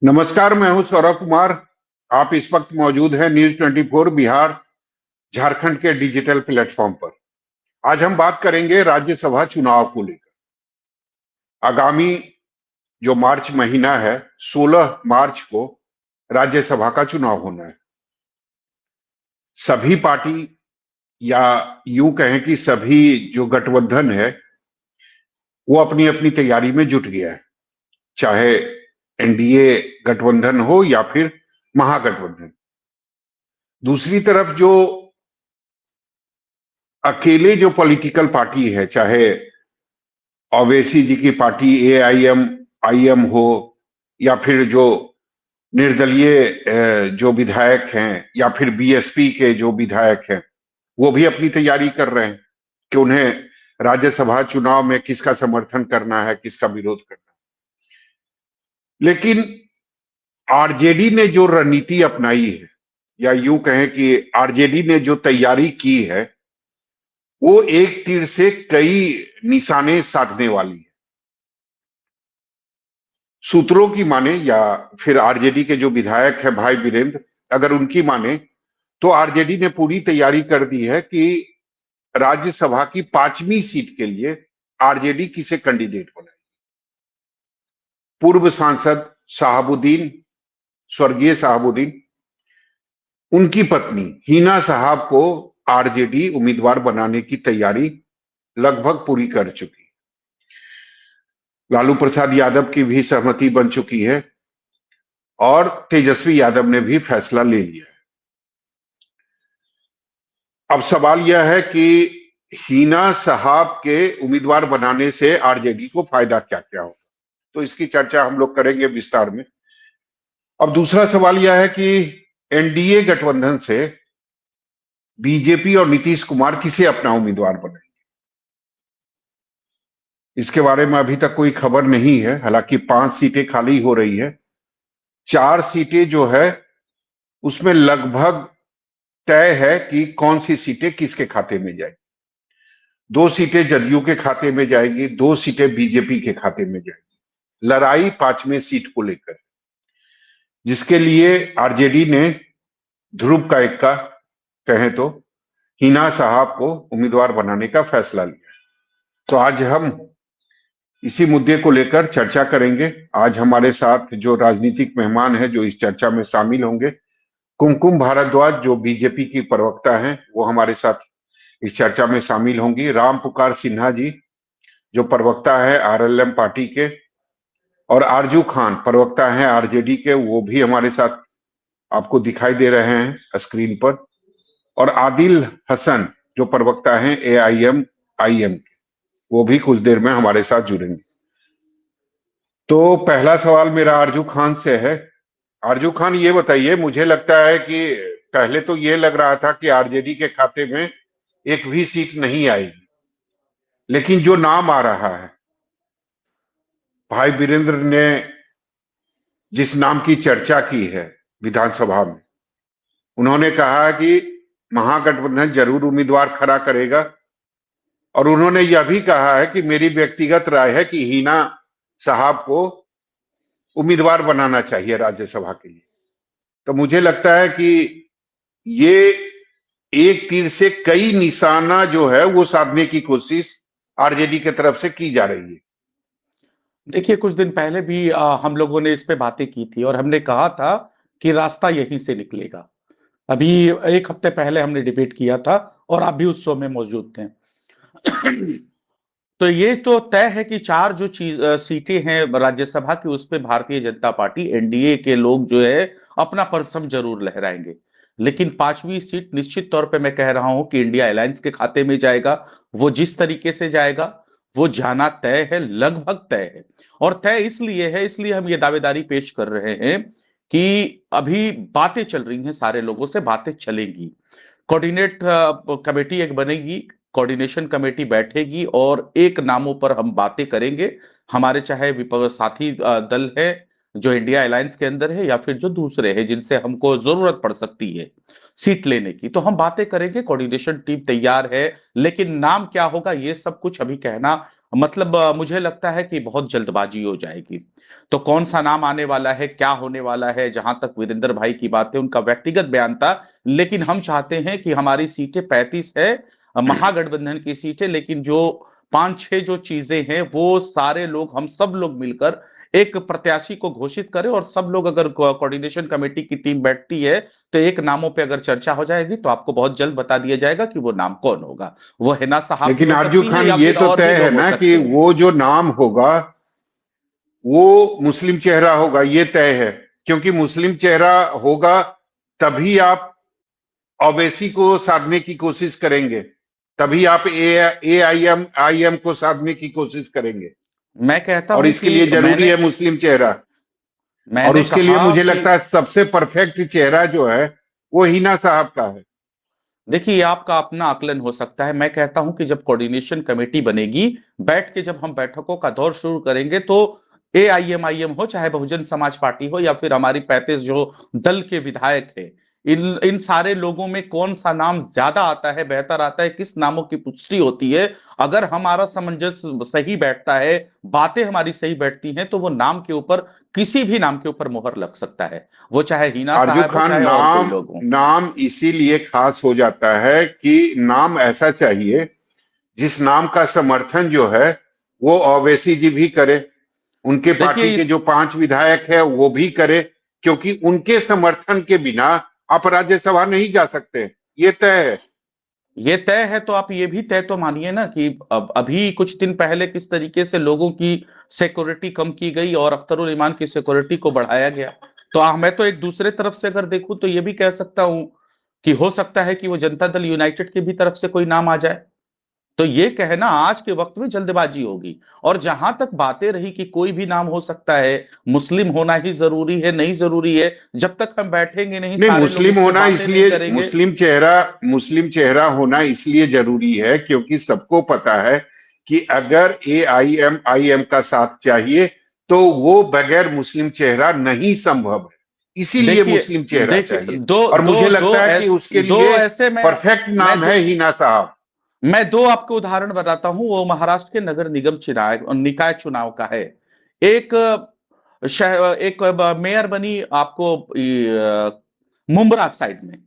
नमस्कार, मैं हूं सौरभ कुमार। आप इस वक्त मौजूद हैं न्यूज 24 बिहार झारखंड के डिजिटल प्लेटफॉर्म पर। आज हम बात करेंगे राज्यसभा चुनाव को लेकर। आगामी जो मार्च महीना है, 16 मार्च को राज्यसभा का चुनाव होना है। सभी पार्टी या यूं कहें कि सभी जो गठबंधन है वो अपनी अपनी तैयारी में जुट गया है, चाहे एनडीए गठबंधन हो या फिर महागठबंधन। दूसरी तरफ जो अकेले जो पॉलिटिकल पार्टी है, चाहे ओवैसी जी की पार्टी एआईएम हो या फिर जो निर्दलीय जो विधायक हैं या फिर बीएसपी के जो विधायक हैं, वो भी अपनी तैयारी कर रहे हैं कि उन्हें राज्यसभा चुनाव में किसका समर्थन करना है, किसका विरोध करना है। लेकिन आरजेडी ने जो रणनीति अपनाई है, या यूं कहें कि आरजेडी ने जो तैयारी की है, वो एक तीर से कई निशाने साधने वाली है। सूत्रों की माने या फिर आरजेडी के जो विधायक है भाई वीरेंद्र, अगर उनकी माने तो आरजेडी ने पूरी तैयारी कर दी है कि राज्यसभा की 5वीं सीट के लिए आरजेडी किसे कैंडिडेट बनाए। पूर्व सांसद शहाबुद्दीन, स्वर्गीय शहाबुद्दीन, उनकी पत्नी हिना साहब को आरजेडी उम्मीदवार बनाने की तैयारी लगभग पूरी कर चुकी। लालू प्रसाद यादव की भी सहमति बन चुकी है और तेजस्वी यादव ने भी फैसला ले लिया है। अब सवाल यह है कि हिना साहब के उम्मीदवार बनाने से आरजेडी को फायदा क्या क्या होगा, तो इसकी चर्चा हम लोग करेंगे विस्तार में। अब दूसरा सवाल यह है कि एनडीए गठबंधन से बीजेपी और नीतीश कुमार किसे अपना उम्मीदवार बनाएंगे, इसके बारे में अभी तक कोई खबर नहीं है। हालांकि 5 सीटें खाली हो रही है, 4 सीटें जो है उसमें लगभग तय है कि कौन सी सीटें किसके खाते में जाएगी। 2 सीटें जदयू के खाते में जाएगी, 2 सीटें बीजेपी के खाते में जाएगी। लड़ाई 5वें सीट को लेकर, जिसके लिए आरजेडी ने ध्रुव का इक्का कहें तो हिना साहब को उम्मीदवार बनाने का फैसला लिया। तो आज हम इसी मुद्दे को लेकर चर्चा करेंगे। आज हमारे साथ जो राजनीतिक मेहमान है जो इस चर्चा में शामिल होंगे, कुमकुम भारद्वाज जो बीजेपी की प्रवक्ता हैं, वो हमारे साथ इस चर्चा में शामिल होंगी। राम पुकार सिन्हा जी जो प्रवक्ता है आरएलएम पार्टी के, और आरजू खान प्रवक्ता हैं आरजेडी के, वो भी हमारे साथ आपको दिखाई दे रहे हैं स्क्रीन पर। और आदिल हसन जो प्रवक्ता हैं एआईएम के, वो भी कुछ देर में हमारे साथ जुड़ेंगे। तो पहला सवाल मेरा आरजू खान से है। आरजू खान, ये बताइए, मुझे लगता है कि पहले तो ये लग रहा था कि आरजेडी के खाते में एक भी सीट नहीं आएगी, लेकिन जो नाम आ रहा है, भाई वीरेंद्र ने जिस नाम की चर्चा की है विधानसभा में, उन्होंने कहा कि महागठबंधन जरूर उम्मीदवार खड़ा करेगा, और उन्होंने यह भी कहा है कि मेरी व्यक्तिगत राय है कि हिना साहब को उम्मीदवार बनाना चाहिए राज्यसभा के लिए। तो मुझे लगता है कि ये एक तीर से कई निशाना जो है वो साधने की कोशिश आरजेडी की तरफ से की जा रही है। देखिए, कुछ दिन पहले भी हम लोगों ने इस पे बातें की थी और हमने कहा था कि रास्ता यहीं से निकलेगा। अभी 1 हफ्ते पहले हमने डिबेट किया था और आप भी उस शो में मौजूद थे। तो ये तो तय है कि 4 जो सीटें हैं राज्यसभा की, उस पे भारतीय जनता पार्टी एनडीए के लोग जो है अपना परचम जरूर लहराएंगे। लेकिन 5वीं सीट निश्चित तौर पे मैं कह रहा हूं कि इंडिया अलायंस के खाते में जाएगा। वो जिस तरीके से जाएगा वो जाना तय है, लगभग तय है। और तय इसलिए है, इसलिए हम ये दावेदारी पेश कर रहे हैं कि अभी बातें चल रही हैं, सारे लोगों से बातें चलेंगी। कोऑर्डिनेट कमेटी एक बनेगी, कोऑर्डिनेशन कमेटी बैठेगी और एक नामों पर हम बातें करेंगे। हमारे चाहे विपक्ष साथी दल है जो इंडिया अलायंस के अंदर है या फिर जो दूसरे हैं जिनसे हमको जरूरत पड़ सकती है सीट लेने की, तो हम बातें करेंगे। कोऑर्डिनेशन टीम तैयार है, लेकिन नाम क्या होगा ये सब कुछ अभी कहना मतलब मुझे लगता है कि बहुत जल्दबाजी हो जाएगी। तो कौन सा नाम आने वाला है, क्या होने वाला है, जहां तक वीरेंद्र भाई की बात है उनका व्यक्तिगत बयान था, लेकिन हम चाहते हैं कि हमारी सीटें 35 है, महागठबंधन की सीटें, लेकिन जो 5-6 जो चीजें हैं वो सारे लोग, हम सब लोग मिलकर एक प्रत्याशी को घोषित करें, और सब लोग अगर कोऑर्डिनेशन कमेटी की टीम बैठती है तो एक नामों पे अगर चर्चा हो जाएगी तो आपको बहुत जल्द बता दिया जाएगा कि वो नाम कौन होगा। वो हिना साहब भी लेकिन हो आरजू सकती हैं खान या ये फिर तो और भी तय है लोग हो ना कि सकते हैं। वो जो नाम होगा वो मुस्लिम चेहरा होगा, ये तय है। क्योंकि मुस्लिम चेहरा होगा तभी आप ओवैसी को साधने की कोशिश करेंगे, तभी आप ए आई एम को साधने की कोशिश करेंगे। मैं कहता और हूं इसके कि लिए जरूरी मैंने है मुस्लिम चेहरा। और मैंने उसके लिए कहा मुझे कि लगता है सबसे परफेक्ट चेहरा जो है वो हिना साहब का है। देखिए, ये आपका अपना आकलन हो सकता है। मैं कहता हूं कि जब कोऑर्डिनेशन कमेटी बनेगी, बैठ के जब हम बैठकों का दौर शुरू करेंगे, तो एआईएमआईएम हो, चाहे बहुजन समाज पार्टी हो, या फिर हमारी 35 जो दल के विधायक है, इन इन सारे लोगों में कौन सा नाम ज्यादा आता है, बेहतर आता है, किस नामों की पुष्टि होती है, अगर हमारा सामंजस्य सही बैठता है, बातें हमारी सही बैठती हैं, तो वो नाम के ऊपर, किसी भी नाम के ऊपर मुहर लग सकता है, वो चाहे हिना आरजू साहब हो, खान, चाहे और कोई नाम लोग हो। नाम इसीलिए खास हो जाता है कि नाम ऐसा चाहिए जिस नाम का समर्थन जो है वो ओवैसी जी भी करे, उनके पार्टी देखिए, के जो 5 विधायक है वो भी करे। क्योंकि उनके समर्थन के बिना आप राज्यसभा नहीं जा सकते, ये तय है। ये तय है, तो आप ये भी तय तो मानिए ना कि अब अभी कुछ दिन पहले किस तरीके से लोगों की सिक्योरिटी कम की गई और अख्तरुल ईमान की सिक्योरिटी को बढ़ाया गया। तो मैं तो एक दूसरे तरफ से अगर देखूं तो ये भी कह सकता हूं कि हो सकता है कि वो जनता दल यूनाइटेड की भी तरफ से कोई नाम आ जाए। तो ये कहना आज के वक्त में जल्दबाजी होगी। और जहां तक बातें रही कि कोई भी नाम हो सकता है, मुस्लिम होना ही जरूरी है, नहीं जरूरी है, जब तक हम बैठेंगे नहीं, नहीं, सारे लोग मुस्लिम इस पे होना बातें नहीं इसलिए करेंगे। मुस्लिम चेहरा होना इसलिए जरूरी है क्योंकि सबको पता है कि अगर एआईएम का साथ चाहिए तो वो बगैर मुस्लिम चेहरा नहीं संभव है। इसीलिए देखिए मुस्लिम चेहरा देखिए चाहिए। दो और दो मुझे दो लगता है कि ऐस, उसके दो लिए ऐसे परफेक्ट मैं नाम दो है हिना साहब। मैं दो आपको उदाहरण बताता हूं। वो महाराष्ट्र के नगर निगम चुनाव, निकाय चुनाव का है। एक एक मेयर बनी आपको मुंब्रा साइड में,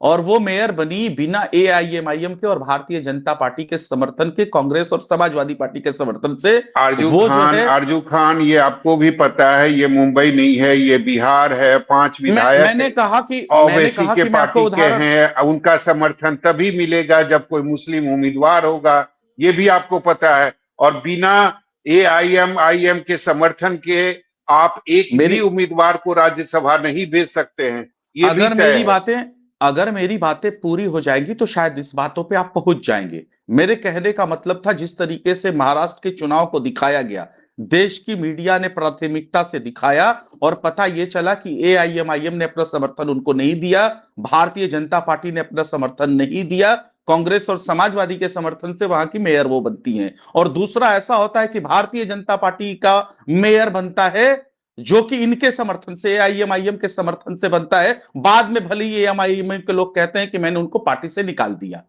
और वो मेयर बनी बिना एआईएमआईएम के और भारतीय जनता पार्टी के समर्थन के, कांग्रेस और समाजवादी पार्टी के समर्थन से। वो जो है, आरजू खान, ये आपको भी पता है, ये मुंबई नहीं है, ये बिहार है। 5 विधायक मैंने कहा कि ओवैसी के मैं आपको पार्टी के उदाहरण, हैं। उनका समर्थन तभी मिलेगा जब कोई मुस्लिम उम्मीदवार होगा, ये भी आपको पता है। और बिना एआईएम के समर्थन के आप एक भी मेरी उम्मीदवार को राज्यसभा नहीं भेज सकते हैं, ये भी अगर तय मेरी है। बातें अगर मेरी बातें पूरी हो जाएंगी तो शायद इस बातों पे आप पहुंच जाएंगे। मेरे कहने का मतलब था, जिस तरीके से महाराष्ट्र के चुनाव को दिखाया गया, देश की मीडिया ने प्राथमिकता से दिखाया, और पता यह चला कि एआईएमआईएम ने अपना समर्थन उनको नहीं दिया, भारतीय जनता पार्टी ने अपना समर्थन नहीं दिया, कांग्रेस और समाजवादी के समर्थन से वहां की मेयर वो बनती हैं। और दूसरा ऐसा होता है कि भारतीय जनता पार्टी का मेयर बनता है जो कि इनके समर्थन से, एआईएमआईएम के समर्थन से बनता है, बाद में भले ही एआईएमआईएम के लोग कहते हैं कि मैंने उनको पार्टी से निकाल दिया।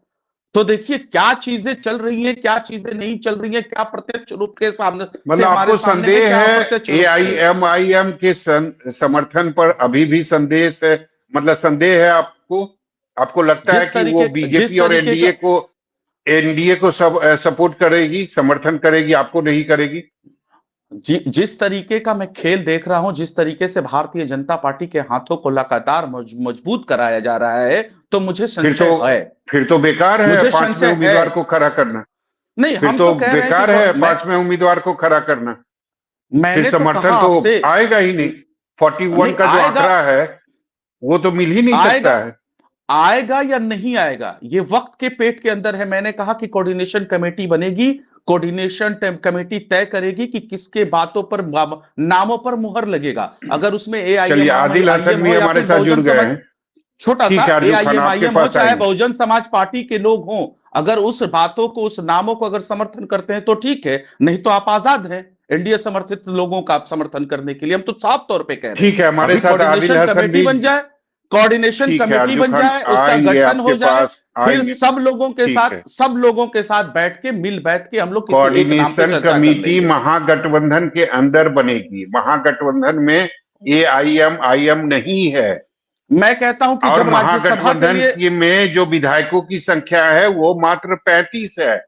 तो देखिए क्या चीजें चल रही हैं, क्या चीजें नहीं चल रही हैं, क्या प्रत्यक्ष रूप के सामने से मतलब हमारे आपको सामने है, संदेह क्या है अप्रत्यक्ष रूप से। एआईएमआईएम के समर्थन पर? अभी भी संदेह है, मतलब संदेह है आपको? आपको लगता है कि वो जिस बीजेपी और तरीके का एनडीए को सब सपोर्ट करेगी, समर्थन करेगी, आपको नहीं करेगी? जिस तरीके का मैं खेल देख रहा हूं, जिस तरीके से भारतीय जनता पार्टी के हाथों को लगातार मजबूत कराया जा रहा है, तो मुझे फिर तो संशय है। फिर तो बेकार है मुझे 5वें संशय है। उम्मीदवार को खड़ा करना। नहीं, फिर हम तो तो कह रहे हैं कि बेकार है मैं 5वें उम्मीदवार को खड़ा करना। फिर मैंने तो कहा समर्थन तो आपसे, आएगा ही नहीं। 41 नहीं का जो आएगा। आंकड़ा है वो तो मिल ही नहीं आएगा सकता है। आएगा या नहीं आएगा, ये वक्त के पेट के अंदर है। मैंने कहा कि कोऑर्डिनेशन कमेटी बनेगी, कोऑर्डिनेशन कमेटी तय करेगी कि किसके बातों पर, नामों पर मुहर लगेगा। अगर उसमें चलिए, आदिल हसन एआईएम भी हो या हमारे फिर साथ जुड़ बहुजन गए समाज, हैं। छोटा सा ठीक है आरजू खान, आपके एआईएमआईएम हो पास चाहे आएंगे। बहुजन समाज पार्टी के लोग हों, अगर उस बातों को, उस नामों को अगर समर्थन करते हैं तो ठीक है, नहीं तो आप आजाद हैं। एनडीए समर्थित लोगों का समर्थन करने के लिए। हम तो साफ तौर पे कह रहे हैं ठीक है, हमारे अभी साथ आदिल कोऑर्डिनेशन हसन कमेटी भी। बन जाए, कोऑर्डिनेशन ठीक है कमेटी आरजू बन खान, जाए, उसका आएंगे गठन आपके हो जाए, पास, फिर आएंगे। सब लोगों के ठीक साथ है, सब लोगों के साथ बैठ के मिल बैठ के हम लोग किसी एक नाम पे कोऑर्डिनेशन चर्चा कर कमेटी लेंगे। महागठबंधन के अंदर बनेगी। महागठबंधन में एआईएम आईएम नहीं है, मैं कहता हूं कि और जब राज्यसभा के महागठबंधन लिए की में जो विधायकों की संख्या है वो मात्र 35 है।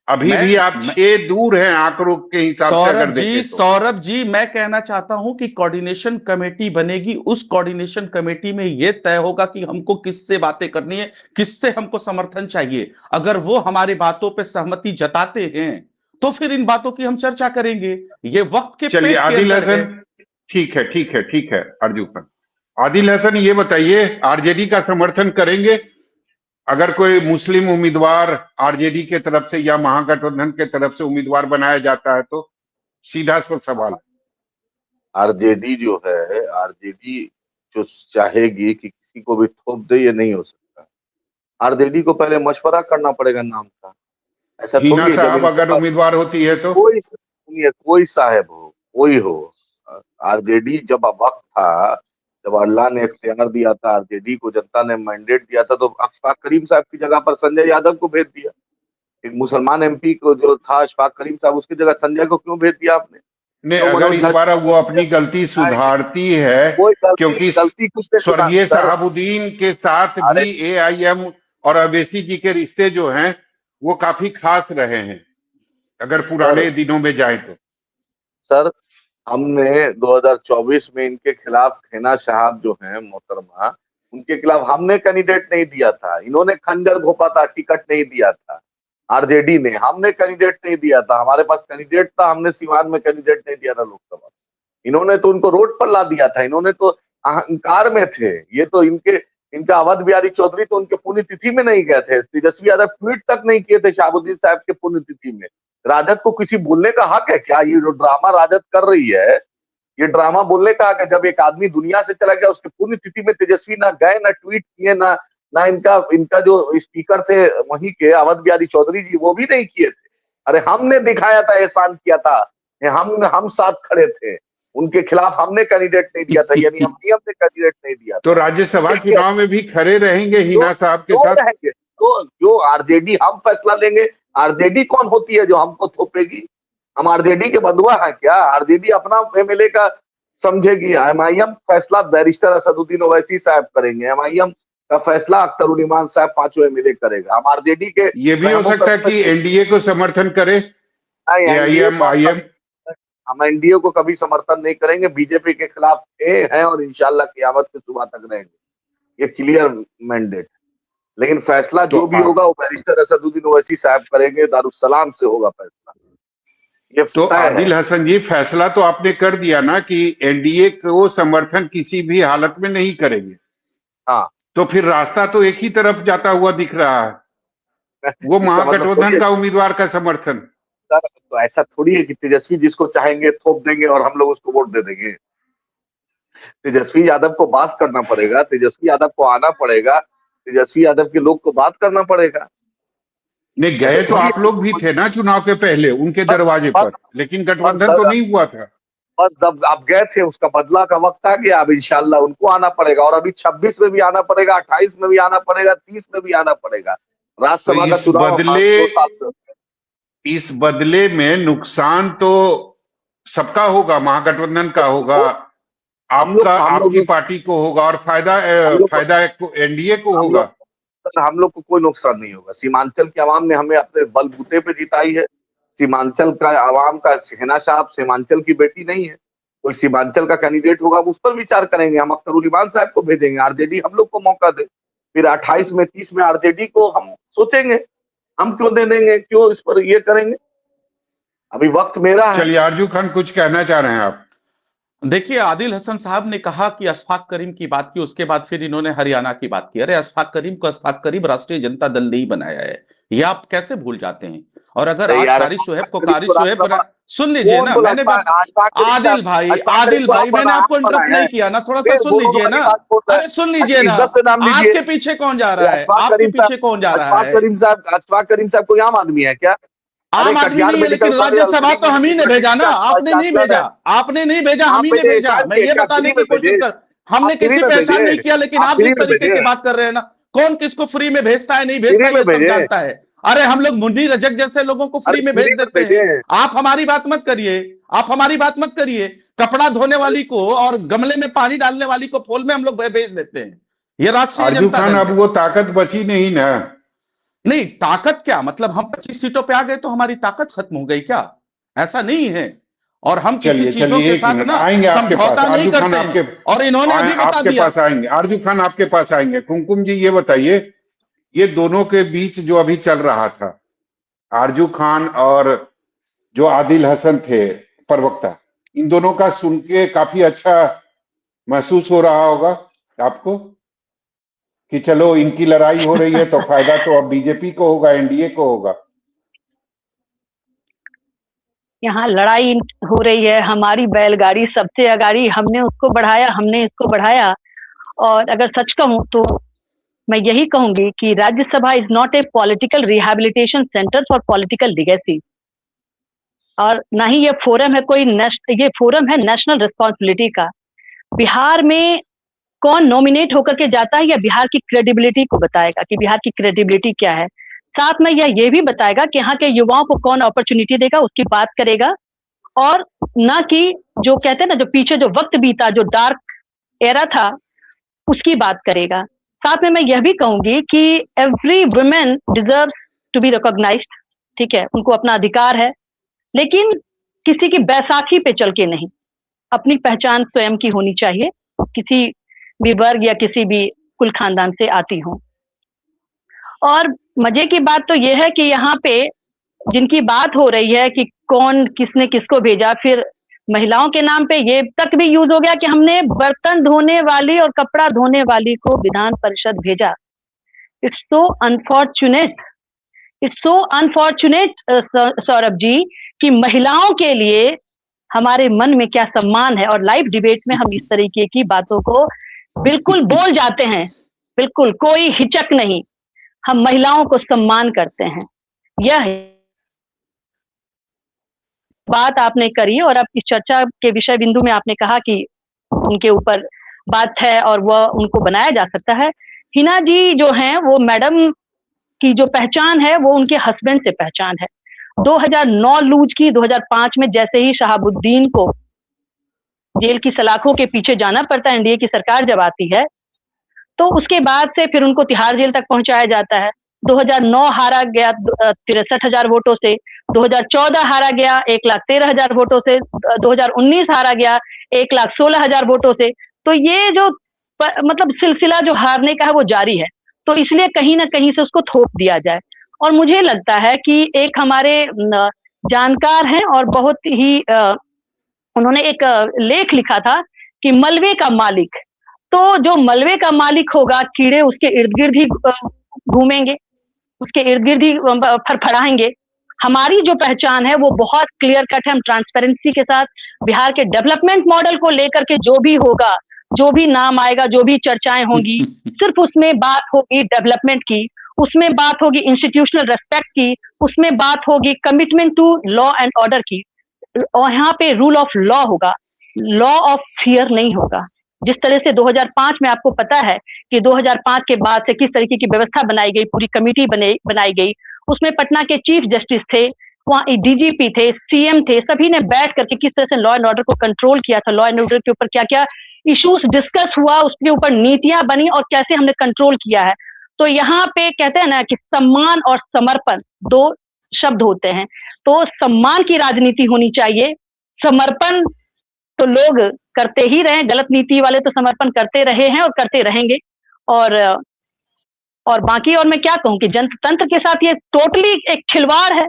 अभी भी आप मैं 6 दूर हैं आंकड़ों के हिसाब से अगर देखें तो। सौरभ जी मैं कहना चाहता हूं कि कोऑर्डिनेशन कमेटी बनेगी, उस कोऑर्डिनेशन कमेटी में यह तय होगा कि हमको किससे बातें करनी है, किससे हमको समर्थन चाहिए। अगर वो हमारी बातों पे सहमति जताते हैं तो फिर इन बातों की हम चर्चा करेंगे। ये वक्त के चलिए पेट के आदिल अंदर है। हसन, ठीक है ठीक है ठीक है अर्जू खान। आदिल हसन ये बताइए, आरजेडी का समर्थन करेंगे अगर कोई मुस्लिम उम्मीदवार आरजेडी के तरफ से या महागठबंधन के तरफ से उम्मीदवार बनाया जाता है तो? सीधा सा सवाल। आरजेडी जो है, आरजेडी जो चाहेगी कि किसी को भी थोप दे, ये नहीं हो सकता। आरजेडी को पहले मशवरा करना पड़ेगा नाम का। ऐसा हिना थोड़ी है जब साहब इनके अगर पास उम्मीदवार होती है तो? कोई सुनिए, कोई साहब हो, कोई हो, आरजेडी जब वक्त था, जब अल्लाह ने इख्तियार दिया था, आरजेडी को जनता ने मैंडेट दिया था, तो अशफाक करीम साहब की जगह पर संजय यादव को भेज दिया। एक मुसलमान एमपी को जो था अशफाक करीम साहब, उसकी जगह संजय को क्यों भेज दिया आपने? नहीं, तो अगर मनोज इस झा बार वो अपनी गलती सुधारती है, कोई गलती क्योंकि गलती कुछ नहीं सुना स्वर्गीय सर। शहाबुद्दीन के साथ अरे भी एआईएम और अवैसी जी के रिश्ते जो हैं वो काफी खास रहे हैं, अगर सर पुराने दिनों में जाए तो। सर हमने 2024 में इनके खिलाफ खेना साहब जो हैं मोहतरमा, उनके खिलाफ हमने कैंडिडेट नहीं दिया था। इन्होंने खंजर घोपा था, टिकट नहीं दिया था आरजेडी ने। हमने कैंडिडेट नहीं दिया था, हमारे पास कैंडिडेट था, हमने सीवान में कैंडिडेट नहीं दिया था लोकसभा। इन्होंने तो उनको रोड पर ला दिया था। इन्होंने तो अहंकार में थे। ये तो इनका अवध बिहारी चौधरी तो उनके पुण्यतिथि में नहीं गए थे। तेजस्वी यादव ट्वीट तक नहीं किए थे शहाबुद्दीन साहब के पुण्यतिथि में। राजद को किसी बोलने का हक है क्या? ये जो ड्रामा राजद कर रही है, ये ड्रामा बोलने का हक है? जब एक आदमी दुनिया से चला गया, उसके पुण्यतिथि में तेजस्वी ना गए, ना ट्वीट किए, ना इनका जो स्पीकर थे वहीं के अवध बिहारी चौधरी जी, वो भी नहीं किए थे। अरे हमने दिखाया था, एहसान किया था, हम साथ खड़े थे। उनके खिलाफ हमने कैंडिडेट नहीं दिया था, यानी हमने कैंडिडेट नहीं दिया तो था। राज्यसभा चुनाव में भी खड़े रहेंगे हिना साहब के साथ? रहेंगे तो जो आरजेडी, हम फैसला लेंगे। आरजेडी कौन होती है जो हमको थोपेगी? हम आरजेडी के बंधुआ हैं क्या? आरजेडी अपना एमएलए का समझेगी। एमआईएम फैसला बैरिस्टर असदुद्दीन ओवैसी साहब करेंगे। एमआईएम का फैसला अख्तर इमान साहब 5 एमएलए करेगा। हम आरजेडी के ये भी हो सकता है कि एनडीए को समर्थन करे एआईएम आईएम। हम एनडीए को कभी समर्थन नहीं करेंगे। बीजेपी के खिलाफ हैं और इंशाल्लाह क़यामत की सुबह तक रहेंगे। ये क्लियर मैंडेट। लेकिन फैसला जो भी होगा वो बैरिस्टर असदुद्दीन ओवैसी साहब करेंगे। दारुस्सलाम से होगा फैसला। ये तो आदिल हसन जी, फैसला तो आपने कर दिया ना कि एनडीए को समर्थन किसी भी हालत में नहीं करेंगे। हाँ, तो फिर रास्ता तो एक ही तरफ जाता हुआ दिख रहा है, वो महागठबंधन का उम्मीदवार का समर्थन। तो ऐसा थोड़ी है कि तेजस्वी जिसको चाहेंगे थोप देंगे और हम लोग उसको वोट दे देंगे। तेजस्वी यादव को बात करना पड़ेगा, तेजस्वी यादव को आना पड़ेगा, तेजस्वी यादव के लोग को बात करना पड़ेगा। नहीं, गए तो आप लोग भी थे ना चुनाव के पहले उनके दरवाजे पर, लेकिन गठबंधन तो नहीं हुआ था। बस जब आप गए थे उसका बदला का वक्त आ गया। अब इंशाल्लाह उनको आना पड़ेगा, और अभी 26 में भी आना पड़ेगा, 28 में भी आना पड़ेगा, 30 में भी आना पड़ेगा। राज्यसभा का चुनाव 2 साल में। इस बदले में नुकसान तो सबका होगा, महागठबंधन का होगा, आपकी पार्टी को होगा, और फायदा एनडीए को होगा। हम लोग को कोई नुकसान नहीं होगा। सीमांचल के अवाम ने हमें अपने बलबूते पे जिताई है। सीमांचल का अवाम का हिना साहब सीमांचल की बेटी नहीं है। कोई सीमांचल का कैंडिडेट होगा उस पर विचार करेंगे। हम अख्तर इमान साहब को भेजेंगे, आरजेडी हम लोग को मौका दे। फिर 28 में 30 में आरजेडी को हम सोचेंगे, हम क्यों दे देंगे, क्यों इस पर ये करेंगे। अभी वक्त मेरा है। चलिए आरजू खान, कुछ कहना चाह रहे हैं आप? देखिए, आदिल हसन साहब ने कहा कि अशफाक करीम की बात की, उसके बाद फिर इन्होंने हरियाणा की बात की। अरे अशफाक करीम को अशफाक करीम राष्ट्रीय जनता दल ने ही बनाया है, ये आप कैसे भूल जाते हैं? और अगर आज कारी शोएब को कारी शोएब बना, सुन लीजिए ना, मैंने आदिल भाई मैंने आपको इंटरप्ट नहीं किया ना, थोड़ा सा सुन लीजिए ना। अरे सुन लीजिए ना, आपके पीछे कौन जा रहा है? आपके पीछे कौन जा रहा है? अशफाक करीम साहब कोई आम आदमी है क्या? आम आदमी नहीं है, लेकिन राज्यसभा तो हम ही ने भेजा ना, आपने नहीं भेजा, आपने नहीं भेजा, हम ही ने भेजा। मैं ये बताने की कोशिश कर, हमने किसी पे एहसान नहीं किया, लेकिन आप जिस तरीके की बात कर रहे हैं ना, कौन किसको फ्री में भेजता है नहीं भेजता है ये सब जानता है। अरे हम लोग मुन्नी रजक जैसे लोगों को फ्री में भेज देते हैं। आप हमारी बात मत करिए, आप हमारी बात मत करिए। कपड़ा धोने वाली को और गमले में पानी डालने वाली को फूल में हम लोग भेज देते हैं। ये राष्ट्रीय जनता दल है। अब वो ताकत बची नहीं ना। नहीं, ताकत क्या मतलब, हम 25 सीटों पे आ गए तो हमारी ताकत खत्म हो गई क्या? ऐसा नहीं है। और हम किसी चीजों के साथ ना समझौता नहीं करते। और इन्होंने अभी बता दिया। आपके पास आएंगे आरजू खान, आपके पास आएंगे। कुमकुम जी ये बताइए, ये दोनों के बीच जो अभी चल रहा था, आरजू खान और जो आदिल हसन थे प्रवक्ता, इन दोनों का सुन के काफी अच्छा महसूस हो रहा होगा आपको कि चलो इनकी लड़ाई हो रही है तो फायदा तो अब बीजेपी को होगा, एनडीए को होगा। यहाँ लड़ाई हो रही है, हमारी बैलगाड़ी सबसे अगाड़ी, हमने उसको बढ़ाया, हमने इसको बढ़ाया। और अगर सच कहूं तो मैं यही कहूंगी कि Rajya Sabha is not a political rehabilitation centre for political legacy, और ना ही ये फोरम है कोई ये फोरम है नेशनल रिस्पॉन्सिबिलिटी का। बिहार में कौन नॉमिनेट होकर के जाता है, या बिहार की क्रेडिबिलिटी को बताएगा कि बिहार की क्रेडिबिलिटी क्या है। साथ में यह ये भी बताएगा कि यहाँ के युवाओं को कौन अपॉर्चुनिटी देगा, उसकी बात करेगा। और ना कि जो कहते हैं ना, जो पीछे जो वक्त बीता, जो डार्क एरा था, उसकी बात करेगा। साथ में मैं यह भी कहूंगी कि every women deserve to be recognised, ठीक है, उनको अपना अधिकार है, लेकिन किसी की बैसाखी पे चल के नहीं, अपनी पहचान स्वयं की होनी चाहिए, किसी भी वर्ग या किसी भी कुल खानदान से आती हो। और मजे की बात तो यह है कि यहाँ पे जिनकी बात हो रही है कि कौन किसने किसको भेजा, फिर महिलाओं के नाम पे ये तक भी यूज हो गया कि हमने बर्तन धोने वाली और कपड़ा धोने वाली को विधान परिषद भेजा। It's so unfortunate, it's so unfortunate Saurabh ji, कि महिलाओं के लिए हमारे मन में क्या सम्मान है, और लाइव डिबेट में हम इस तरीके की बातों को बिल्कुल बोल जाते हैं, बिल्कुल कोई हिचक नहीं, हम महिलाओं को सम्मान करते हैं। यह बात आपने करी, और अब इस चर्चा के विषय बिंदु में आपने कहा कि उनके ऊपर बात है और वह उनको बनाया जा सकता है। हिना जी जो हैं, वो मैडम की जो पहचान है वो उनके हस्बैंड से पहचान है। 2009 लूज की, 2005 में जैसे ही शहाबुद्दीन को जेल की सलाखों के पीछे जाना पड़ता है, एनडीए की सरकार जब आती है, तो उसके बाद से फिर उनको तिहाड़ जेल तक पहुंचाया जाता है। 2009 हारा गया 63,000 वोटों से, 2014 हारा गया 1,13,000 वोटों से, 2019 हारा गया 1,16,000 वोटों से। तो ये जो मतलब सिलसिला जो हारने का है वो जारी है, तो इसलिए कहीं ना कहीं से उसको थोप दिया जाए। और मुझे लगता है कि एक हमारे जानकार हैं और बहुत ही उन्होंने एक लेख लिखा था कि मलबे का मालिक, तो जो मलबे का मालिक होगा, कीड़े उसके इर्द गिर्द ही घूमेंगे, उसके इर्द गिर्द ही फड़फड़ाएंगे। हमारी जो पहचान है वो बहुत क्लियर कट है। हम ट्रांसपेरेंसी के साथ बिहार के डेवलपमेंट मॉडल को लेकर के जो भी होगा, जो भी नाम आएगा, जो भी चर्चाएं होंगी, सिर्फ उसमें बात होगी डेवलपमेंट की, उसमें बात होगी इंस्टीट्यूशनल रेस्पेक्ट की, उसमें बात होगी commitment to law and order की, और यहाँ पे रूल ऑफ लॉ होगा, लॉ ऑफ फियर नहीं होगा। जिस तरह से 2005 में आपको पता है कि 2005 के बाद से किस तरीके की व्यवस्था बनाई गई, पूरी कमेटी बनाई गई, उसमें पटना के चीफ जस्टिस थे, वहाँ डीजीपी थे, सीएम थे, सभी ने बैठ करके किस तरह से लॉ एंड ऑर्डर को कंट्रोल किया था, लॉ एंड ऑर्डर के ऊपर क्या क्या इश्यूज डिस्कस हुआ, उसके ऊपर नीतियां बनी और कैसे हमने कंट्रोल किया है। तो यहाँ पे कहते हैं ना कि सम्मान और समर्पण दो शब्द होते हैं, तो सम्मान की राजनीति होनी चाहिए, समर्पण तो लोग करते ही रहे, गलत नीति वाले तो समर्पण करते रहे हैं और करते रहेंगे। और बाकी और मैं क्या कहूं कि जनतंत्र के साथ ये टोटली एक खिलवाड़ है,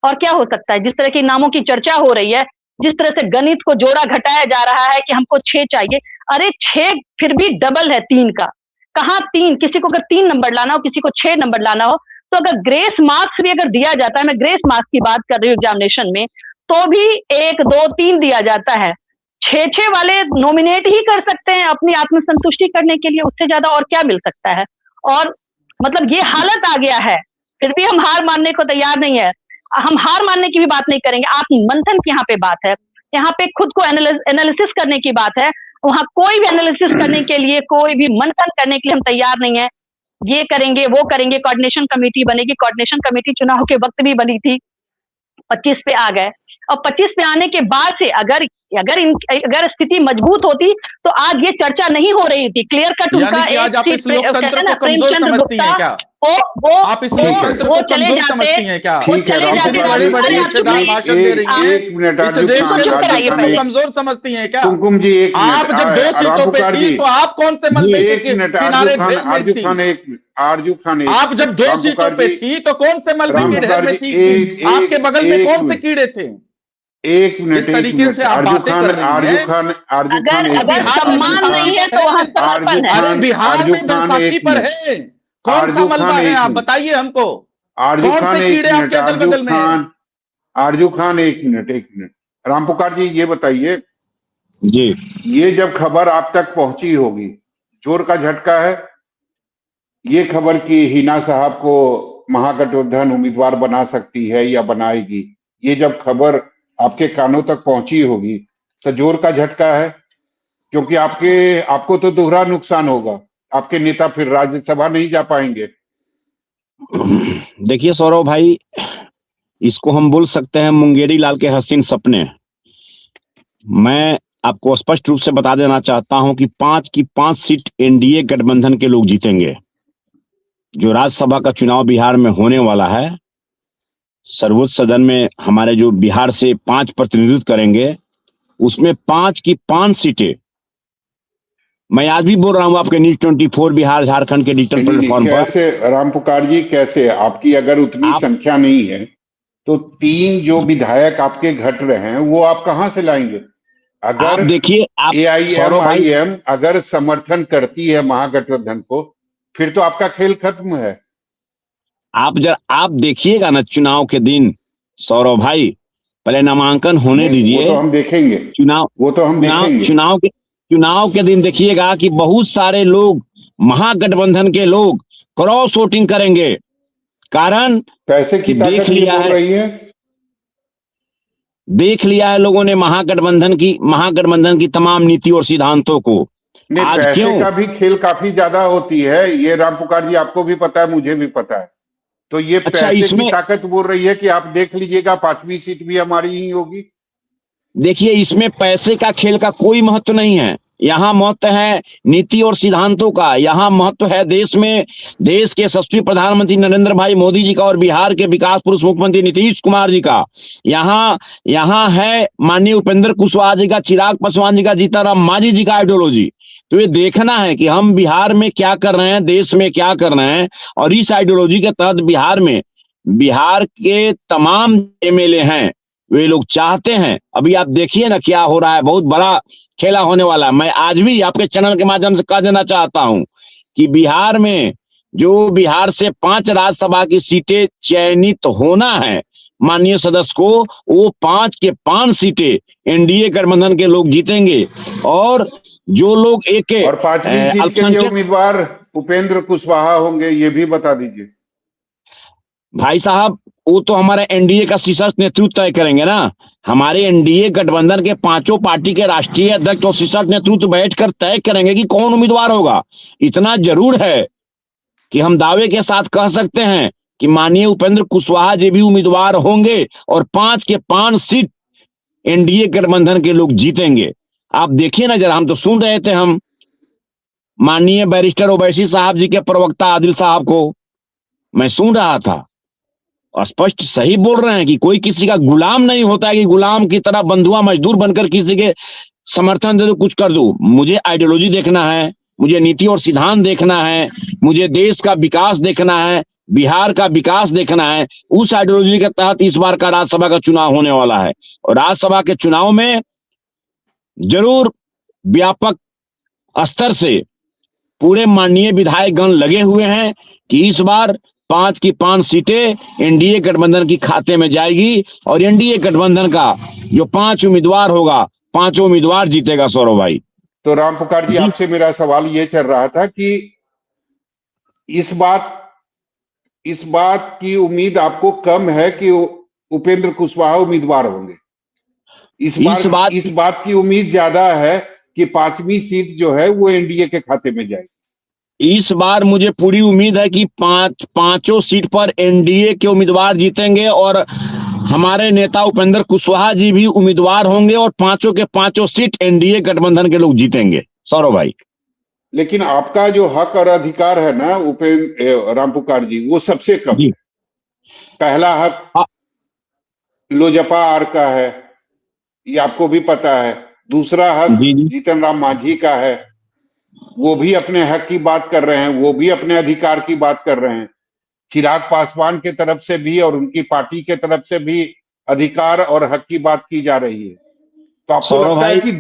और क्या हो सकता है। जिस तरह के नामों की चर्चा हो रही है, जिस तरह से गणित को जोड़ा घटाया जा रहा है कि हमको 6 चाहिए, अरे 6 फिर भी डबल है 3 का, कहाँ 3, किसी को अगर 3 नंबर लाना हो, किसी को 6 नंबर लाना हो, तो अगर ग्रेस मार्क्स भी अगर दिया जाता है, मैं ग्रेस मार्क्स की बात कर रही हूँ एग्जामिनेशन में, तो भी 1, 2, 3 दिया जाता है। 6 वाले नॉमिनेट ही कर सकते हैं अपनी आत्मसंतुष्टि करने के लिए, उससे ज्यादा और क्या मिल सकता है। और मतलब ये हालत आ गया है, फिर भी हम हार मानने को तैयार नहीं है। हम हार मानने की भी बात नहीं करेंगे, आत्ममंथन की यहाँ पे बात है, यहाँ पे खुद को एनालिसिस करने की बात है। वहां कोई भी एनालिसिस करने के लिए, कोई भी मंथन करने के लिए हम तैयार नहीं है। ये करेंगे, वो करेंगे, कोऑर्डिनेशन कमेटी बनेगी। कोऑर्डिनेशन कमेटी चुनाव के वक्त भी बनी थी, 25 पे आ गए, और 25 पे आने के बाद से अगर अगर स्थिति मजबूत होती तो आज ये चर्चा नहीं हो रही थी। क्लियर कट उनका यानी कि आज आप इस लोकतंत्र को कमजोर प्रेमचंद्र समझती हैं क्या? वो आप इस ठीक है। लोकतंत्र वो को चले कमजोर जाते, समझती हैं क्या? वो ठीक है, चले राम जाते। पुकार बड़े बड़े अरे आप अच्छे चुप रहिए, भाषण दे रही हैं, एक मिनट इस आरजू देश खान, के चुप आरजू कराइए खान पहले। कमजोर समझती हैं क्या? कुमकुम जी एक आप मिनट, जब 2 राम सीटों पे पुकार थी जी तो आप कौन से मलबे एक के मिनट, किनारे घेर में आरजू थी? खान एक मिनट, आरजू खान एक आप जब मिनट, 2 राम सीटों पुकार पे जी, थी तो कौन से मलबे राम के ढेर पुकार में जी थी? आपके बगल में कौन से कीड़े थे? एक मिनट, जिस तरीके से आप आरजू बातें खान, कर रही आरजू हैं, खान, आरजू खान अगर एक अगर मिनट, बिहार में आरजू सम्मान खान, नहीं है तो वहां आरजू समर्पण है। अरे खान, बिहार आरजू में खान बैसाखी एक पर मिनट, है, कौन सा आरजू मलबा खान है? एक आप मिनट, बताइए हमको, आरजू कौन खान से एक कीड़े मिनट, आपके अगल आरजू बगल में है? खान, आरजू खान एक मिनट, एक मिनट, राम पुकार जी ये बताइए, जी ये जब खबर आप तक पहुंची होगी, जोर का झटका है ये खबर कि हिना साहब को महागठबंधन उम्मीदवार बना सकती है या बनाएगी, ये जब खबर आपके कानों तक पहुंची होगी तो जोर का झटका है, क्योंकि आपको तो दोहरा नुकसान होगा, आपके नेता फिर राज्यसभा नहीं जा पाएंगे। देखिए सौरभ भाई, इसको हम बोल सकते हैं मुंगेरी लाल के हसीन सपने। मैं आपको स्पष्ट रूप से बता देना चाहता हूं कि 5 की 5 सीट एनडीए गठबंधन के लोग जीतेंगे। जो राज्यसभा का चुनाव बिहार में होने वाला है, सर्वोच्च सदन में हमारे जो बिहार से 5 प्रतिनिधित्व करेंगे, उसमें 5 की 5 सीटें, मैं आज भी बोल रहा हूं आपके न्यूज 24 बिहार झारखंड के डिजिटल प्लेटफॉर्म पर। कैसे राम पुकार जी, कैसे आपकी अगर उतनी संख्या नहीं है तो 3 जो विधायक आपके घट रहे हैं वो आप कहां से लाएंगे? अगर आप देखिए, आप AIMIM अगर समर्थन करती है महागठबंधन को, फिर तो आपका खेल खत्म है। आप देखिएगा ना चुनाव के दिन सौरभ भाई, पहले नामांकन होने दीजिए, वो तो हम देखेंगे, चुनाव के दिन देखिएगा कि बहुत सारे लोग, महागठबंधन के लोग क्रॉस वोटिंग करेंगे। कारण पैसे की ताकत ये बोल रही है, देख लिया है लोगों ने महागठबंधन की तमाम नीति और सिद्धांतों को। नहीं, आज पैसे क्यों का भी खेल काफी ज्यादा होती है, ये राम पुकार जी आपको भी पता है, मुझे भी पता है। तो ये अच्छा, पैसे इसमें की ताकत बोल रही है कि आप देख लीजिएगा 5वीं सीट भी हमारी ही होगी। देखिए, इसमें पैसे का खेल का कोई महत्व नहीं है। यहाँ महत्व है नीति और सिद्धांतों का। यहाँ महत्व है देश के यशस्वी प्रधानमंत्री नरेंद्र भाई मोदी जी का और बिहार के विकास पुरुष मुख्यमंत्री नीतीश कुमार जी का। यहाँ है माननीय उपेंद्र कुशवाहा जी का, चिराग पासवान जी का, जीतनराम मांझी जी का आइडियोलॉजी। तो ये देखना है कि हम बिहार में क्या कर रहे हैं, देश में क्या कर रहे हैं, और इस आइडियोलॉजी के तहत बिहार के तमाम MLA हैं, वे लोग चाहते हैं। अभी आप देखिए ना क्या हो रहा है, बहुत बड़ा खेला होने वाला है। मैं आज भी आपके चैनल के माध्यम से कह देना चाहता हूं कि बिहार में जो बिहार से 5 राज्यसभा की सीटें चयनित होना है माननीय सदस्य को, वो 5 के 5 सीटें एनडीए गठबंधन के लोग जीतेंगे। और जो लोग और 5वीं सीट के लिए उम्मीदवार उपेंद्र कुशवाहा होंगे, ये भी बता दीजिए। भाई साहब, वो तो हमारे एनडीए का शीर्ष नेतृत्व तय करेंगे ना। हमारे एनडीए गठबंधन के 5 पार्टी के राष्ट्रीय अध्यक्ष और शीर्ष नेतृत्व बैठकर तय करेंगे कि कौन उम्मीदवार होगा। इतना जरूर है कि हम दावे के साथ कह सकते हैं कि माननीय उपेंद्र कुशवाहा जी भी उम्मीदवार होंगे और 5 के 5 सीट एनडीए गठबंधन के लोग जीतेंगे। आप देखिए ना जरा, हम तो सुन रहे थे, हम माननीय बैरिस्टर ओवैसी साहब जी के प्रवक्ता आदिल साहब को मैं सुन रहा था, स्पष्ट सही बोल रहे हैं कि कोई किसी का गुलाम नहीं होता है कि गुलाम की तरह बंधुआ मजदूर बनकर किसी के समर्थन दे दो, कुछ कर दो। मुझे आइडियोलॉजी देखना है, मुझे नीति और सिद्धांत देखना है, मुझे देश का विकास देखना है, बिहार का विकास देखना है। उस आइडियोलॉजी के तहत इस बार का राज्यसभा का चुनाव होने वाला है। और राज्यसभा के चुनाव में जरूर व्यापक स्तर से पूरे माननीय विधायकगण लगे हुए हैं कि इस बार 5 की 5 सीटें एनडीए गठबंधन की खाते में जाएगी और एनडीए गठबंधन का जो 5 उम्मीदवार होगा, 5 उम्मीदवार जीतेगा। सौरभ भाई, तो राम पुकार जी, आपसे मेरा सवाल ये चल रहा था कि इस बात की उम्मीद आपको कम है कि उपेंद्र कुशवाहा उम्मीदवार होंगे। इस बात की उम्मीद ज्यादा है कि 5वीं सीट जो है वो एनडीए के खाते में जाएगी। इस बार मुझे पूरी उम्मीद है कि पांचों सीट पर एनडीए के उम्मीदवार जीतेंगे और हमारे नेता उपेंद्र कुशवाहा जी भी उम्मीदवार होंगे और पांचों के पांचों सीट एनडीए गठबंधन के लोग जीतेंगे। सौरभ भाई, लेकिन आपका जो हक और अधिकार है ना उपेंद्र रामपुकार जी, वो सबसे कम है। पहला हक लोजपा आर का है, ये आपको भी पता है। दूसरा हक जीतन राम मांझी का है, वो भी अपने हक की बात कर रहे हैं, वो भी अपने अधिकार की बात कर रहे हैं। चिराग पासवान के तरफ से भी और उनकी पार्टी के तरफ से भी अधिकार और हक की बात की जा रही है। तो आपको लगता है कि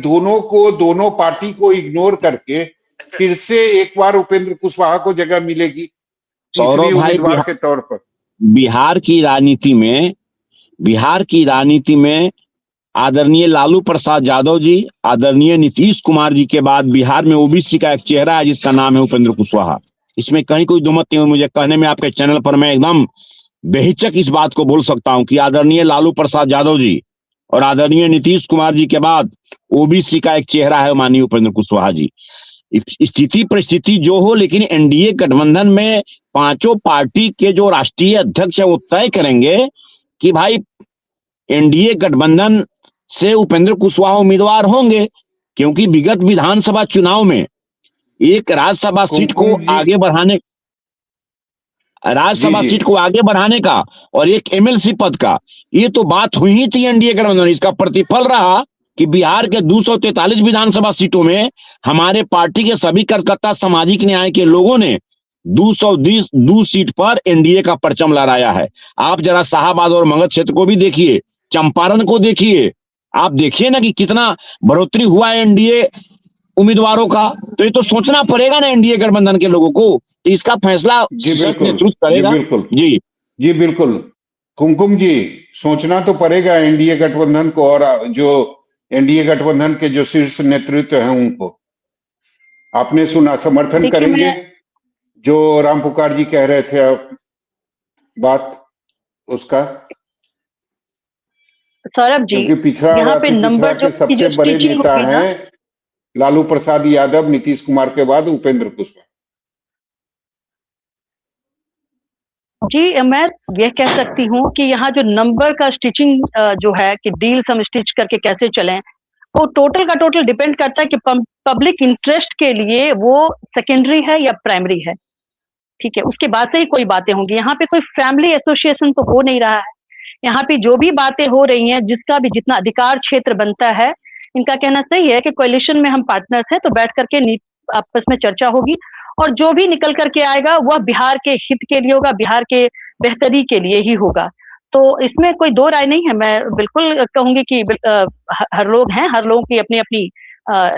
दोनों पार्टी को इग्नोर करके फिर से एक बार उपेंद्र कुशवाहा को जगह मिलेगी तीसरी उम्मीदवार के तौर पर? बिहार की राजनीति में आदरणीय लालू प्रसाद यादव जी, आदरणीय नीतीश कुमार जी के बाद बिहार में ओबीसी का एक चेहरा है जिसका नाम है उपेंद्र कुशवाहा। इसमें कहीं कोई दुमत नहीं है। मुझे कहने में आपके चैनल पर मैं एकदम बेहिचक इस बात को बोल सकता हूं कि आदरणीय लालू प्रसाद यादव जी और आदरणीय नीतीश कुमार जी के बाद ओबीसी का एक चेहरा है माननीय उपेंद्र कुशवाहा जी। स्थिति परिस्थिति जो हो, लेकिन एनडीए गठबंधन में पांचों पार्टी के जो राष्ट्रीय अध्यक्ष है वो तय करेंगे कि भाई एनडीए गठबंधन से उपेंद्र कुशवाहा उम्मीदवार होंगे, क्योंकि विगत विधानसभा चुनाव में एक राज्यसभा सीट को आगे बढ़ाने का और एक एमएलसी पद का ये तो बात हुई ही थी एनडीए गठबंधन। इसका प्रतिफल रहा कि बिहार के 243 विधानसभा सीटों में हमारे पार्टी के सभी कार्यकर्ता सामाजिक न्याय के लोगों ने 202 सीट पर एनडीए का परचम लहराया है। आप जरा शाहाबाद और मगध क्षेत्र को भी देखिए, चंपारण को देखिए, आप देखिए ना कि कितना बढ़ोतरी हुआ है एनडीए उम्मीदवारों का। तो ये तो सोचना पड़ेगा ना एनडीए गठबंधन के लोगों को, तो इसका फैसला नेतृत्व करेगा। जी बिल्कुल कुमकुम जी, सोचना तो पड़ेगा एनडीए गठबंधन को और जो एनडीए गठबंधन के जो शीर्ष नेतृत्व हैं उनको। आपने सुना, समर्थन करेंगे जो राम पुकार जी कह रहे थे बात उसका? सौरभ जी, क्योंकि पिछड़ा के सबसे बड़े नेता हैं लालू प्रसाद यादव, नीतीश कुमार के बाद उपेंद्र कुशवाहा जी। मैं यह कह सकती हूँ कि यहाँ जो नंबर का स्टिचिंग जो है कि डील हम स्टिच करके कैसे चलें, वो टोटल का टोटल डिपेंड करता है कि पब्लिक इंटरेस्ट के लिए वो सेकेंडरी है या प्राइमरी है। ठीक है, उसके बाद से ही कोई बातें होंगी। यहाँ पे कोई फैमिली एसोसिएशन तो हो नहीं रहा है। यहाँ पे जो भी बातें हो रही हैं, जिसका भी जितना अधिकार क्षेत्र बनता है, इनका कहना सही है कि कोalition में हम पार्टनर्स हैं, तो बैठ करके आपस में चर्चा होगी और जो भी निकल करके आएगा वह बिहार के हित के लिए होगा, बिहार के बेहतरी के लिए ही होगा। तो इसमें कोई दो राय नहीं है। मैं बिल्कुल कहूंगी कि हर लोग हैं, हर लोगों की अपनी अपनी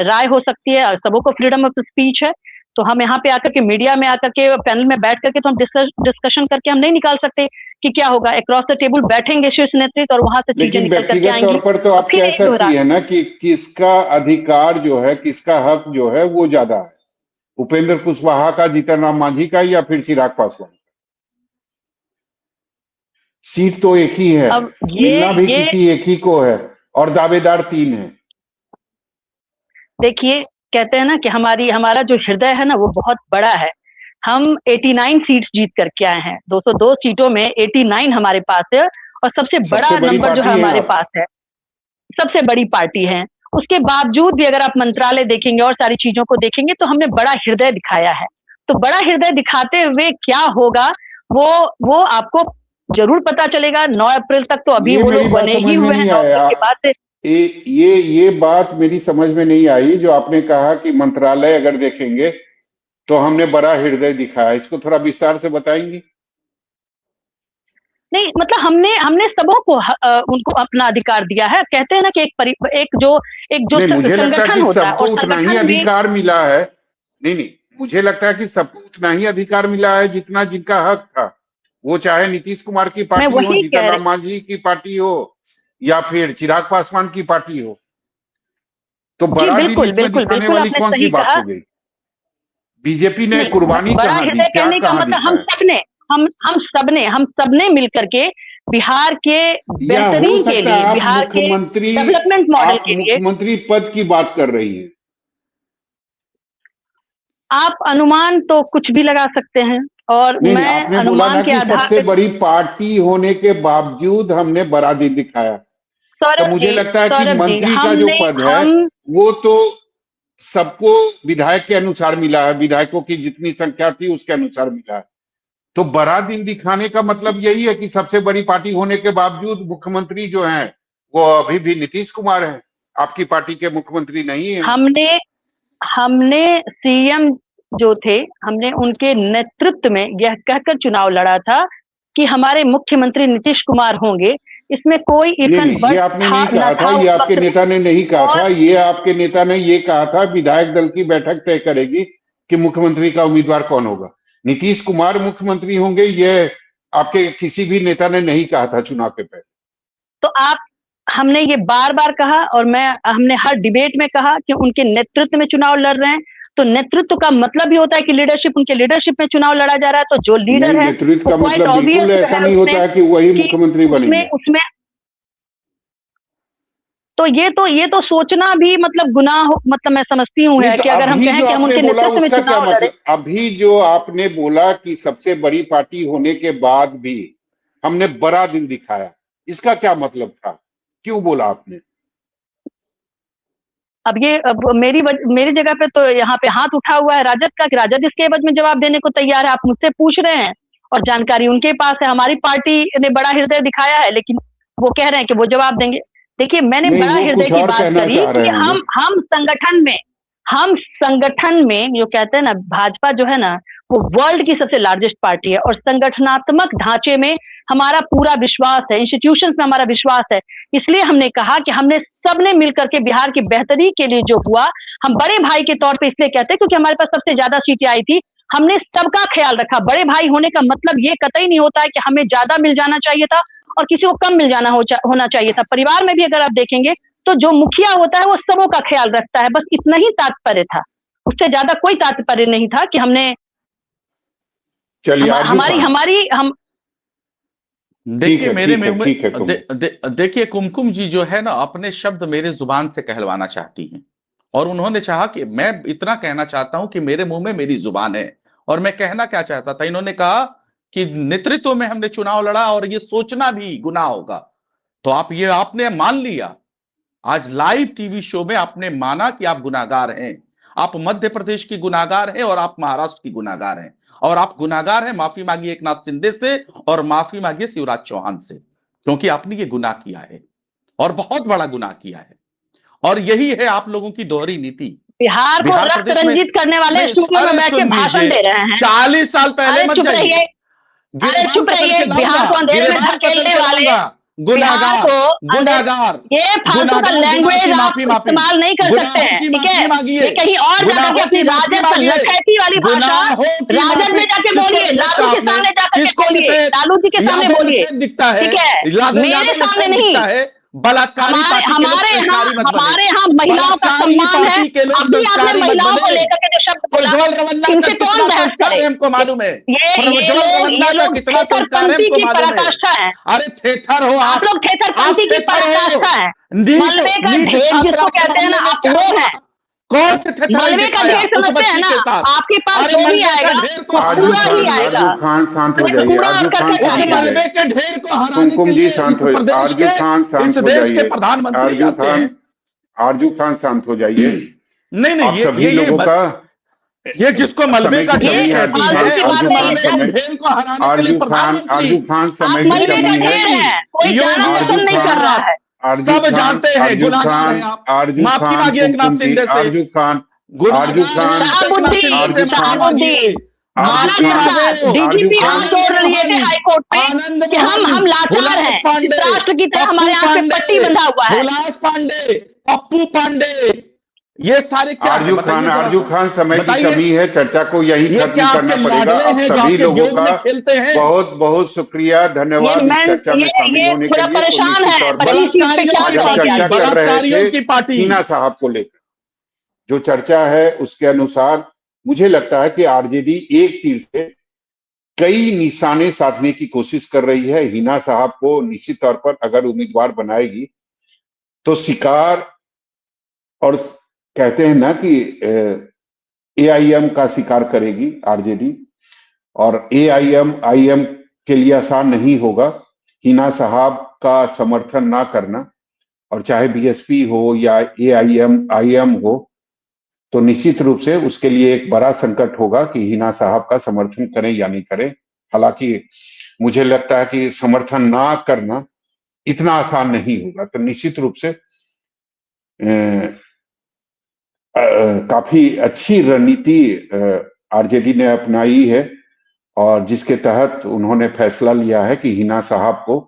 राय हो सकती है, सबों को फ्रीडम ऑफ स्पीच है। तो हम यहाँ पे आकर के मीडिया में आकर के पैनल में बैठ करके तो हम डिस्कशन करके हम नहीं निकाल सकते कि क्या होगा। अक्रॉस द टेबल बैठेंगे शीर्ष नेतृत्व और वहां से चीजें निकल करके आएंगी। तौर पर तो आप कह सकती है ना कि किसका अधिकार जो है, किसका हक जो है वो ज्यादा है, उपेंद्र कुशवाहा का, जीतन राम मांझी का, या फिर चिराग पासवान का? सीट तो एक ही है, मिलना भी किसी एक ही को है और दावेदार 3 हैं। देखिए, कहते हैं ना कि हमारा जो हृदय है ना वो बहुत बड़ा है। हम 89 सीट्स जीत करके आए हैं। 202 सीटों में 89 हमारे पास है और सबसे बड़ा नंबर जो है हमारे पास है, सबसे बड़ी पार्टी है। उसके बावजूद भी अगर आप मंत्रालय देखेंगे और सारी चीजों को देखेंगे तो हमने बड़ा हृदय दिखाया है। तो बड़ा हृदय दिखाते हुए क्या होगा वो आपको जरूर पता चलेगा। 9 अप्रैल तक तो अभी वो लोग बने ही हुए हैं। 9 अप्रैल के बाद से ये बात मेरी समझ में नहीं आई जो आपने कहा कि मंत्रालय अगर देखेंगे तो हमने बड़ा हृदय दिखाया। इसको थोड़ा विस्तार से बताएंगी? नहीं, मतलब हमने सबों को उनको अपना अधिकार दिया है। कहते हैं ना कि एक जो मुझे लगता है कि सबको उतना ही अधिकार मिला है। नहीं, मुझे लगता है कि सबको उतना ही अधिकार मिला है जितना जिनका हक था। वो चाहे नीतीश कुमार की पार्टी हो, जीतन राम मांझी की पार्टी हो या फिर चिराग पासवान की पार्टी हो। तो बड़ा दिल दिखाने वाली कौन सी बात हो गई? बीजेपी ने कुर्बानी कहाँ दी? क्या कहा दिखाया? हम सबने मिल करके बिहार के या हो बेहतरीन के सकता है लिए, आप बिहार के मुख्यमंत्री डेवलपमेंट मॉडल आप के लिए मुख्यमंत्री पद की बात कर रही हैं। आप अनुमान तो कुछ भी लगा सकते हैं, और नहीं, मैं आपने बोला ना अनुमान के कि आधार सबसे पे बड़ी पार्टी होने के बावजूद हमने बड़ा दिन दिखाया। तो सौरभ मुझे जी, लगता है कि सौरभ जी, मंत्री का जो पद है वो तो सबको विधायक के अनुसार मिला है, विधायकों की जितनी संख्या थी उसके अनुसार मिला है। तो बड़ा दिन दिखाने का मतलब यही है कि सबसे बड़ी पार्टी होने के बावजूद मुख्यमंत्री जो है वो अभी भी नीतीश कुमार है, आपकी पार्टी के मुख्यमंत्री नहीं है। हमने सीएम जो थे, हमने उनके नेतृत्व में यह कहकर चुनाव लड़ा था कि हमारे मुख्यमंत्री नीतीश कुमार होंगे। इसमें कोई इफ एंड नहीं, ये आपने नहीं कहा था, ये आपके नेता ने नहीं कहा था, ये आपके नेता ने ये कहा था विधायक दल की बैठक तय करेगी कि मुख्यमंत्री का उम्मीदवार कौन होगा। नीतीश कुमार मुख्यमंत्री होंगे ये आपके किसी भी नेता ने नहीं कहा था चुनाव के पहले। तो हमने ये बार बार कहा, और हमने हर डिबेट में कहा कि उनके नेतृत्व में चुनाव लड़ रहे हैं। तो नेतृत्व का मतलब ही होता है कि लीडरशिप, उनके लीडरशिप में चुनाव लड़ा जा रहा है। तो जो लीडर है नेतृत्व का वो मतलब quite बिल्कुल obvious ऐसा है नहीं होता है कि वही कि मुख्यमंत्री बनेंगे। उसमें तो ये तो सोचना भी मतलब गुनाह मतलब मैं समझती हूँ है तो कि अगर हम कहें कि हम उनके नेतृत्व में चुनाव लड़े। अभी जो आपने बोला कि सबसे बड़ी पार्टी होने के बाद भी हमने बड़ा दिन दिखाया, इसका क्या मतलब था, क्यों बोला आपने? अब मेरी जगह पे तो यहाँ पे हाथ उठा हुआ है राजद का कि राजद इसके एवज में जवाब देने को तैयार है। आप मुझसे पूछ रहे हैं और जानकारी उनके पास है। हमारी पार्टी ने बड़ा हृदय दिखाया है, लेकिन वो कह रहे हैं कि वो जवाब देंगे। देखिए, मैंने बड़ा हृदय की बात करी कि हम संगठन में जो कहते हैं ना, भाजपा जो है ना वो वर्ल्ड की सबसे लार्जेस्ट पार्टी है, और संगठनात्मक ढांचे में हमारा पूरा विश्वास है, इंस्टीट्यूशंस में हमारा विश्वास है। इसलिए हमने कहा कि हमने सबने मिलकर के बिहार की बेहतरी के लिए जो हुआ, हम बड़े भाई के तौर पे इसलिए कहते हैं क्योंकि हमारे पास सबसे ज्यादा सीटें आई थी। हमने सबका ख्याल रखा। बड़े भाई होने का मतलब ये कतई नहीं होता है कि हमें ज्यादा मिल जाना चाहिए था और किसी को कम मिल जाना होना चाहिए था। परिवार में भी अगर आप देखेंगे तो जो मुखिया होता है वो सबों का ख्याल रखता है। बस इतना ही तात्पर्य था, उससे ज्यादा कोई तात्पर्य नहीं था कि हमने हम देखिए कुमकुम जी जो है ना अपने शब्द मेरे जुबान से कहलवाना चाहती हैं, और उन्होंने चाहा कि मैं इतना कहना चाहता हूं कि मेरे मुंह में मेरी जुबान है। और मैं कहना क्या चाहता था, इन्होंने कहा कि नेतृत्व में हमने चुनाव लड़ा और ये सोचना भी गुनाह होगा। तो आपने मान लिया, आज लाइव टीवी शो में आपने माना कि आप गुनाहगार हैं। आप मध्य प्रदेश की गुनाहगार हैं और आप महाराष्ट्र की गुनाहगार हैं, और आप गुनाहगार हैं। माफी मांगिए एकनाथ शिंदे से और माफी मांगिए शिवराज चौहान से, क्योंकि आपने ये गुनाह किया है और बहुत बड़ा गुनाह किया है। और यही है आप लोगों की दोहरी नीति। बिहार को रक्त रंजित करने वाले स्टूडियो में बैठ के भाषण दे रहे हैं। 40 साल पहले मत जाइए, चुप रहिए। बिहार को अंधेरे में धकेलने वाले गुनाहगार ये फालतू का लैंग्वेज आप इस्तेमाल नहीं कर सकते हैं, ठीक है? ये कहीं और जाकर के अपनी राजद नखैती वाली भाषा राजद में जाके बोलिए, लालू के सामने जाकर के बोलिए, लालू जी के सामने बोलिए, ठीक है? मेरे सामने नहीं। हमारे यहाँ महिलाओं का सम्मान है। अभी आपने महिलाओं को लेकर के जो शब्द बोला, इनसे कौन बहस करे? हमको मालूम है ये लोग थेथरपंथी की पराकाष्ठा है। अरे थेथर हो आप लोग, थेथरपंथी की पराकाष्ठा है। मलबे का ढेर जिसको कहते हैं ना, आप वो है। कौन से मलबे का ढेर समझते हैं ना? आपके पास जो भी आएगा पूरा ही आएगा। आरजू खान शांत हो जाइए, आरजू खान शांत हो मलबे के ढेर को हराने कुमकुम जी शांत हो जाइए, आरजू खान शांत हो जाइए, आरजू खान शांत हो जाइए। नहीं आप सभी लोगों का ये जिसको मलबे का ढेर है, आरजू खान समय की कमी है। कोई जानना पसंद नहीं कर रहा है। सब जानते हैं गुनाहगार हैं आप। माफी मांगिए एकनाथ शिंदे से। आरजू खान डीजीपी हम छोड़ रहे थे हाईकोर्ट पे कि हम लाचार हैं, राष्ट्र की तरह हमारे यहाँ पे पट्टी बंधा हुआ है। हुलास पांडे, पप्पू पांडे, ये सारे क्या? आरजू खान समय की कमी है, चर्चा को यही खत्म करना पड़ेगा। आप सभी लोगों का बहुत बहुत शुक्रिया, धन्यवाद इस चर्चा में शामिल होने के लिए। परेशान है चर्चा कर रहे थे हिना साहब को लेकर, जो चर्चा है उसके अनुसार मुझे लगता है कि आरजेडी एक तीर से कई निशाने साधने की कोशिश कर रही है। हिना साहब को निश्चित तौर पर अगर उम्मीदवार बनाएगी तो शिकार, और कहते हैं ना कि एआईएम का शिकार करेगी आरजेडी, और आईएम के लिए आसान नहीं होगा हिना साहब का समर्थन ना करना, और चाहे बीएसपी हो या आईएम हो, तो निश्चित रूप से उसके लिए एक बड़ा संकट होगा कि हिना साहब का समर्थन करें या नहीं करें। हालांकि मुझे लगता है कि समर्थन ना करना इतना आसान नहीं होगा। तो निश्चित रूप से काफी अच्छी रणनीति आरजेडी ने अपनाई है, और जिसके तहत उन्होंने फैसला लिया है कि हिना साहब को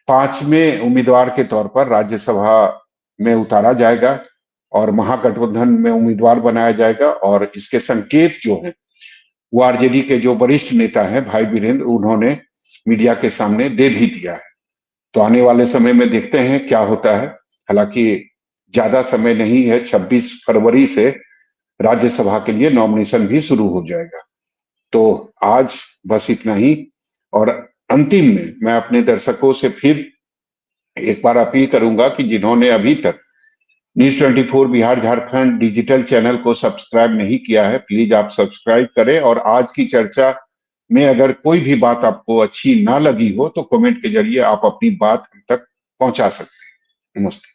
5वें उम्मीदवार के तौर पर राज्यसभा में उतारा जाएगा और महागठबंधन में उम्मीदवार बनाया जाएगा। और इसके संकेत जो है वो आरजेडी के जो वरिष्ठ नेता हैं भाई वीरेंद्र, उन्होंने मीडिया के सामने दे भी दिया है। तो आने वाले समय में देखते हैं क्या होता है। हालांकि ज्यादा समय नहीं है, 26 फरवरी से राज्यसभा के लिए नॉमिनेशन भी शुरू हो जाएगा। तो आज बस इतना ही, और अंतिम में मैं अपने दर्शकों से फिर एक बार अपील करूंगा कि जिन्होंने अभी तक news 24 Bihar Jharkhand digital channel को सब्सक्राइब नहीं किया है, प्लीज आप सब्सक्राइब करें। और आज की चर्चा में अगर कोई भी बात आपको अच्छी ना लगी हो तो कमेंट के जरिए आप अपनी बात हम तक पहुंचा सकते हैं। नमस्ते।